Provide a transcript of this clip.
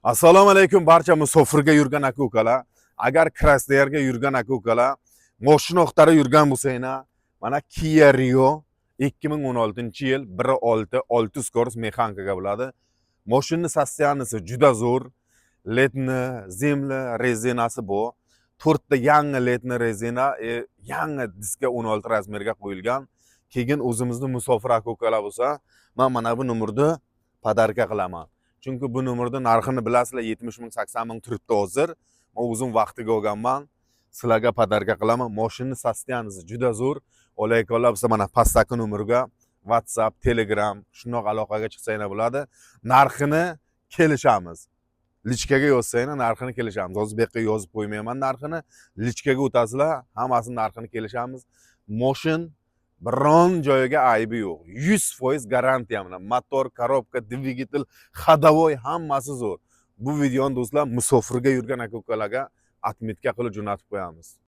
Assalomu alaykum barcha musofirga yurgan aka-ukalar. Agar Krasnoyarga yurgan aka-ukalar, mashina o'qtarib yurgan bo'lsanglar, mana Kia Rio 2016-yil 1.6 600 skorost mexanikaga bo'ladi. Mashinaning sostoyanisi juda zo'r. Letni, zimli rezinasi bu. 4 ta yangi letni rezina, yangi diska 16 razmerga qo'yilgan. Keyin o'zimizning musofir aka-ukalar bo'lsa, men mana bu nomerni podarka qilaman. Çünkü bu nomerda narxini bilasizlar, 70 ming 80 ming turibdi hozir. Men o'zim vaqtiga olganman. Sizlarga podarka qilaman. Mashinaning sostoyanisi juda zo'r. Olaykolar bo'lsa mana pastdagi nomerga WhatsApp, Telegram shundoq aloqaga chiqsanglar bo'ladi. Narxini kelishamiz. Lichkaga yozsanglar narxini kelishamiz. Hozir bu yerga yozib qo'ymayman narxini. Lichkaga o'tasizlar, hammasini narxini kelishamiz. Mashina biron joyiga aybi yo'q. 100% garantiya bilan. Motor, korobka, dvigatel, ходовой hammasi zo'r. Bu videoni do'stlar musofirga yurgan aka-ukalarga atmetka qilib jo'natib qo'yamiz.